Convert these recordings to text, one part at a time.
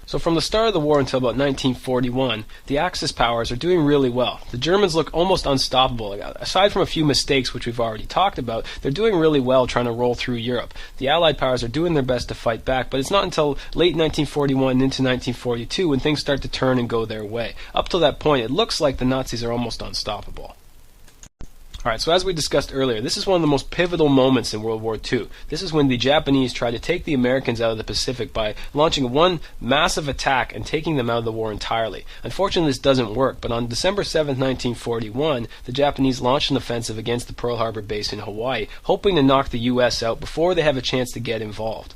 So from the start of the war until about 1941, the Axis powers are doing really well. The Germans look almost unstoppable. Aside from a few mistakes which we've already talked about, they're doing really well trying to roll through Europe. The Allied powers are doing their best to fight back, but it's not until late 1941 and into 1942 when things start to turn and go their way. Up till that point, it looks like the Nazis are almost unstoppable. Alright, so as we discussed earlier, this is one of the most pivotal moments in World War II. This is when the Japanese try to take the Americans out of the Pacific by launching one massive attack and taking them out of the war entirely. Unfortunately, this doesn't work, but on December 7, 1941, the Japanese launched an offensive against the Pearl Harbor base in Hawaii, hoping to knock the U.S. out before they have a chance to get involved.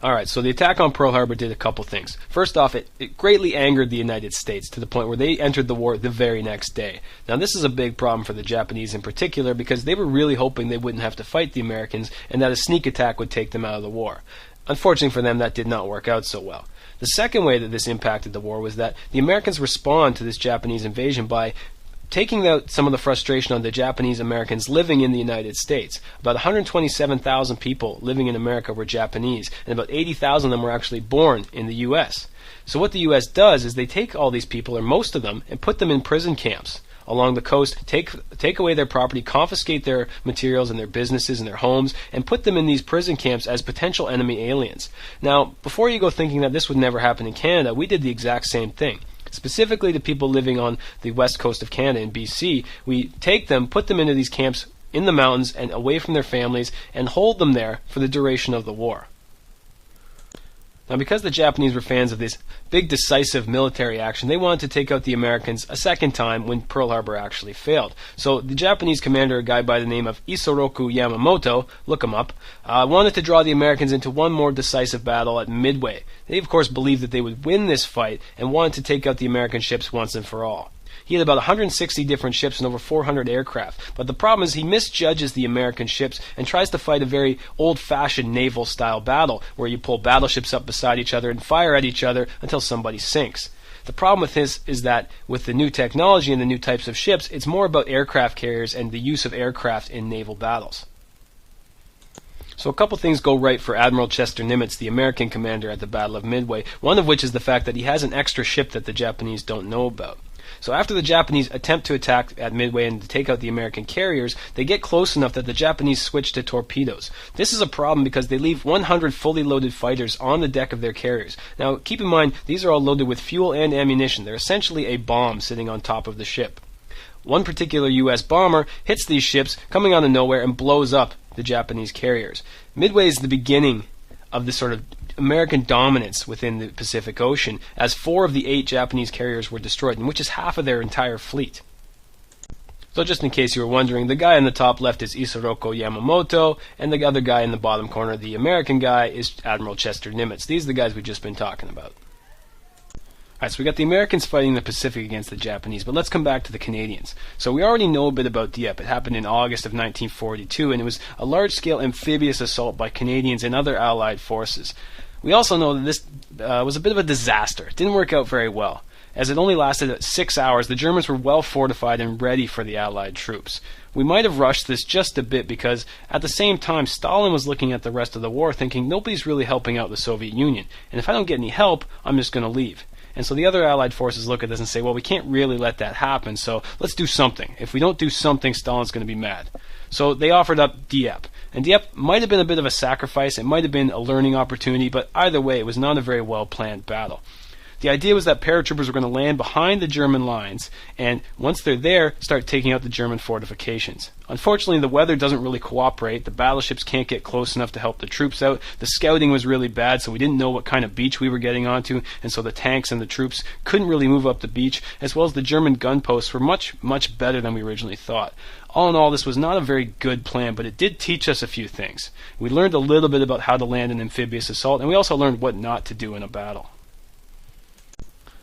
Alright, so the attack on Pearl Harbor did a couple things. First off, it greatly angered the United States to the point where they entered the war the very next day. Now this is a big problem for the Japanese in particular because they were really hoping they wouldn't have to fight the Americans and that a sneak attack would take them out of the war. Unfortunately for them, that did not work out so well. The second way that this impacted the war was that the Americans respond to this Japanese invasion by taking out some of the frustration on the Japanese Americans living in the United States. About 127,000 people living in America were Japanese, and about 80,000 of them were actually born in the U.S. So what the U.S. does is they take all these people, or most of them, and put them in prison camps along the coast, take away their property, confiscate their materials and their businesses and their homes, and put them in these prison camps as potential enemy aliens. Now, before you go thinking that this would never happen in Canada, we did the exact same thing. Specifically to people living on the west coast of Canada in BC, we take them, put them into these camps in the mountains and away from their families, and hold them there for the duration of the war. Now, because the Japanese were fans of this big decisive military action, they wanted to take out the Americans a second time when Pearl Harbor actually failed. So the Japanese commander, a guy by the name of Isoroku Yamamoto, look him up, wanted to draw the Americans into one more decisive battle at Midway. They of course believed that they would win this fight and wanted to take out the American ships once and for all. He had about 160 different ships and over 400 aircraft, but the problem is he misjudges the American ships and tries to fight a very old-fashioned naval-style battle where you pull battleships up beside each other and fire at each other until somebody sinks. The problem with this is that with the new technology and the new types of ships, it's more about aircraft carriers and the use of aircraft in naval battles. So a couple things go right for Admiral Chester Nimitz, the American commander at the Battle of Midway, one of which is the fact that he has an extra ship that the Japanese don't know about. So after the Japanese attempt to attack at Midway and to take out the American carriers, they get close enough that the Japanese switch to torpedoes. This is a problem because they leave 100 fully loaded fighters on the deck of their carriers. Now keep in mind, these are all loaded with fuel and ammunition. They're essentially a bomb sitting on top of the ship. One particular U.S. bomber hits these ships coming out of nowhere and blows up the Japanese carriers. Midway is the beginning of this sort of American dominance within the Pacific Ocean, as 4 of the 8 Japanese carriers were destroyed, which is half of their entire fleet. So just in case you were wondering, the guy on the top left is Isoroku Yamamoto, and the other guy in the bottom corner, the American guy, is Admiral Chester Nimitz. These are the guys we've just been talking about. Alright, so we got the Americans fighting the Pacific against the Japanese, but let's come back to the Canadians. So we already know a bit about Dieppe. It happened in August of 1942, and it was a large-scale amphibious assault by Canadians and other Allied forces. We also know that this was a bit of a disaster. It didn't work out very well. As it only lasted 6 hours, the Germans were well fortified and ready for the Allied troops. We might have rushed this just a bit because at the same time Stalin was looking at the rest of the war thinking nobody's really helping out the Soviet Union, and if I don't get any help, I'm just going to leave. And so the other Allied forces look at this and say, well, we can't really let that happen, so let's do something. If we don't do something, Stalin's going to be mad. So they offered up Dieppe. And Dieppe might have been a bit of a sacrifice, it might have been a learning opportunity, but either way, it was not a very well-planned battle. The idea was that paratroopers were going to land behind the German lines, and once they're there, start taking out the German fortifications. Unfortunately, the weather doesn't really cooperate. The battleships can't get close enough to help the troops out. The scouting was really bad, so we didn't know what kind of beach we were getting onto, and so the tanks and the troops couldn't really move up the beach, as well as the German gun posts were much, much better than we originally thought. All in all, this was not a very good plan, but it did teach us a few things. We learned a little bit about how to land an amphibious assault, and we also learned what not to do in a battle.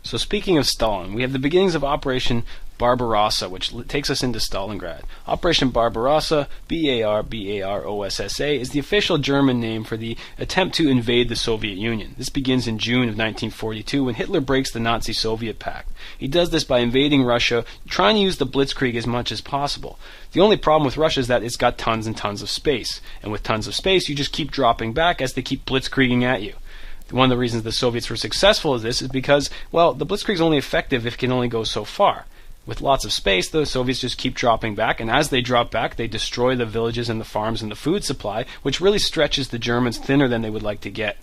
So speaking of Stalin, we have the beginnings of Operation Barbarossa, which takes us into Stalingrad. Operation Barbarossa, B-A-R-B-A-R-O-S-S-A, is the official German name for the attempt to invade the Soviet Union. This begins in June of 1942 when Hitler breaks the Nazi-Soviet pact. He does this by invading Russia, trying to use the blitzkrieg as much as possible. The only problem with Russia is that it's got tons and tons of space. And with tons of space, you just keep dropping back as they keep blitzkrieging at you. One of the reasons the Soviets were successful at this is because, well, the Blitzkrieg is only effective if it can only go so far. With lots of space, the Soviets just keep dropping back, and as they drop back, they destroy the villages and the farms and the food supply, which really stretches the Germans thinner than they would like to get.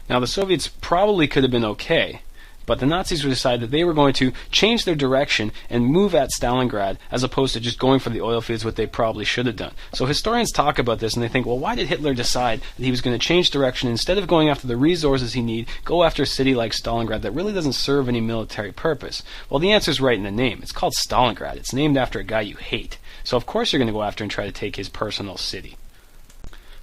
Now, the Soviets probably could have been okay, but the Nazis decided that they were going to change their direction and move at Stalingrad as opposed to just going for the oil fields, what they probably should have done. So historians talk about this and they think, well, why did Hitler decide that he was going to change direction, instead of going after the resources he needs, go after a city like Stalingrad that really doesn't serve any military purpose? Well, the answer's right in the name. It's called Stalingrad. It's named after a guy you hate. So of course you're going to go after and try to take his personal city.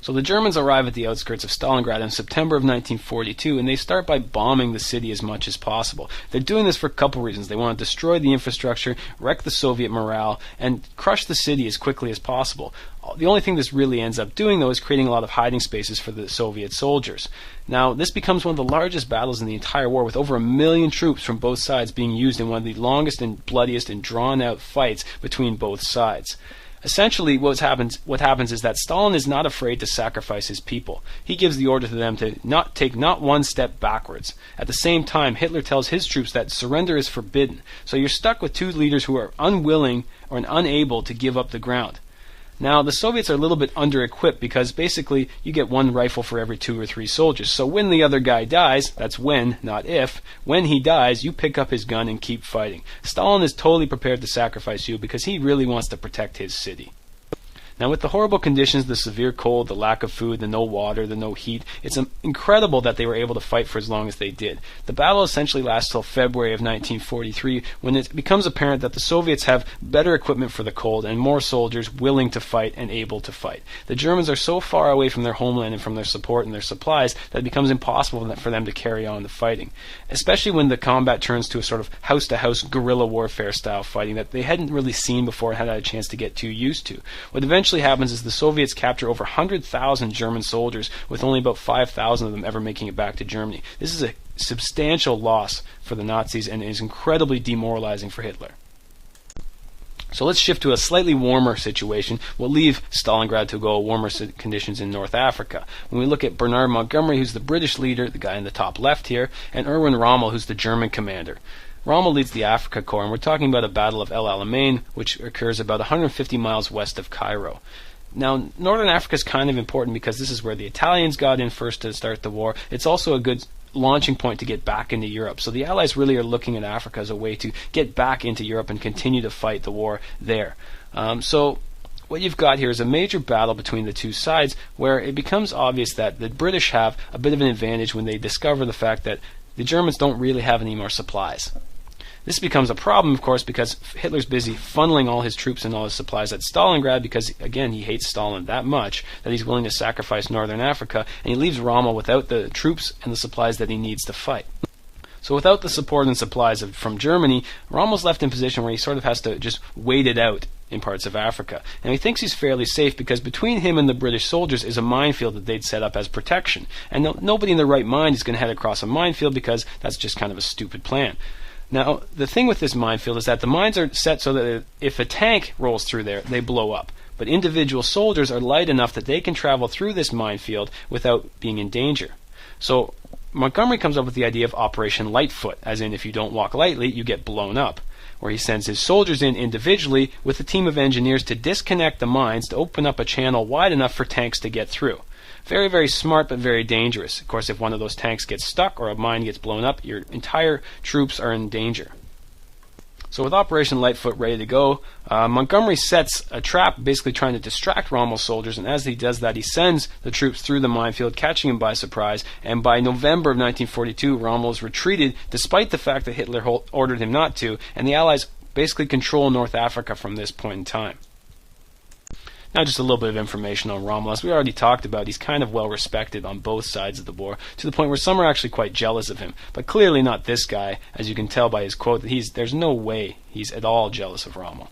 So the Germans arrive at the outskirts of Stalingrad in September of 1942, and they start by bombing the city as much as possible. They're doing this for a couple reasons. They want to destroy the infrastructure, wreck the Soviet morale, and crush the city as quickly as possible. The only thing this really ends up doing, though, is creating a lot of hiding spaces for the Soviet soldiers. Now, this becomes one of the largest battles in the entire war, with over 1 million troops from both sides being used in one of the longest and bloodiest and drawn-out fights between both sides. Essentially, what happens is that Stalin is not afraid to sacrifice his people. He gives the order to them to not take not one step backwards. At the same time, Hitler tells his troops that surrender is forbidden. So you're stuck with two leaders who are unwilling or unable to give up the ground. Now, the Soviets are a little bit under-equipped because basically you get one rifle for every 2 or 3 soldiers. So when the other guy dies, that's when, not if, when he dies, you pick up his gun and keep fighting. Stalin is totally prepared to sacrifice you because he really wants to protect his city. Now, with the horrible conditions, the severe cold, the lack of food, the no water, the no heat, it's incredible that they were able to fight for as long as they did. The battle essentially lasts till February of 1943, when it becomes apparent that the Soviets have better equipment for the cold and more soldiers willing to fight and able to fight. The Germans are so far away from their homeland and from their support and their supplies that it becomes impossible for them to carry on the fighting, especially when the combat turns to a sort of house-to-house guerrilla warfare style fighting that they hadn't really seen before and hadn't had a chance to get too used to. What eventually happens is the Soviets capture over 100,000 German soldiers, with only about 5,000 of them ever making it back to Germany. This is a substantial loss for the Nazis and is incredibly demoralizing for Hitler. So let's shift to a slightly warmer situation. We'll leave Stalingrad to go warmer conditions in North Africa. When we look at Bernard Montgomery, who's the British leader, the guy in the top left here, and Erwin Rommel, who's the German commander. Rommel leads the Africa Corps, and we're talking about a battle of El Alamein, which occurs about 150 miles west of Cairo. Now, Northern Africa is kind of important because this is where the Italians got in first to start the war. It's also a good launching point to get back into Europe. So the Allies really are looking at Africa as a way to get back into Europe and continue to fight the war there. So what you've got here is a major battle between the two sides, where it becomes obvious that the British have a bit of an advantage when they discover the fact that the Germans don't really have any more supplies. This becomes a problem, of course, because Hitler's busy funneling all his troops and all his supplies at Stalingrad because, again, he hates Stalin that much that he's willing to sacrifice Northern Africa, and he leaves Rommel without the troops and the supplies that he needs to fight. So without the support and supplies from Germany, Rommel's left in a position where he sort of has to just wait it out in parts of Africa. And he thinks he's fairly safe because between him and the British soldiers is a minefield that they'd set up as protection. And nobody in their right mind is going to head across a minefield because that's just kind of a stupid plan. Now, the thing with this minefield is that the mines are set so that if a tank rolls through there, they blow up. But individual soldiers are light enough that they can travel through this minefield without being in danger. So Montgomery comes up with the idea of Operation Lightfoot, as in if you don't walk lightly, you get blown up, where he sends his soldiers in individually with a team of engineers to disconnect the mines to open up a channel wide enough for tanks to get through. Very, very smart, but very dangerous. Of course, if one of those tanks gets stuck or a mine gets blown up, your entire troops are in danger. So with Operation Lightfoot ready to go, Montgomery sets a trap basically trying to distract Rommel's soldiers, and as he does that, he sends the troops through the minefield, catching him by surprise, and by November of 1942, Rommel is retreated despite the fact that Hitler ordered him not to, and the Allies basically control North Africa from this point in time. Now just a little bit of information on Rommel. As we already talked about, he's kind of well respected on both sides of the war, to the point where some are actually quite jealous of him. But clearly not this guy, as you can tell by his quote, that there's no way he's at all jealous of Rommel.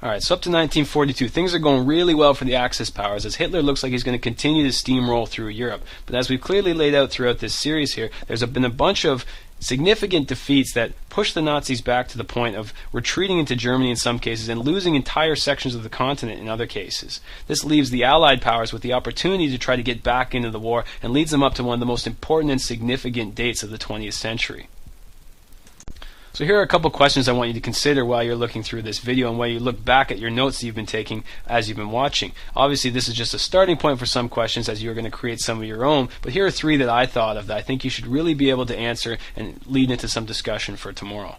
Alright, so up to 1942, things are going really well for the Axis powers as Hitler looks like he's going to continue to steamroll through Europe. But as we've clearly laid out throughout this series here, there's been a bunch of significant defeats that push the Nazis back to the point of retreating into Germany in some cases and losing entire sections of the continent in other cases. This leaves the Allied powers with the opportunity to try to get back into the war and leads them up to one of the most important and significant dates of the 20th century. So here are a couple questions I want you to consider while you're looking through this video and while you look back at your notes that you've been taking as you've been watching. Obviously this is just a starting point for some questions as you're going to create some of your own, but here are three that I thought of that I think you should really be able to answer and lead into some discussion for tomorrow.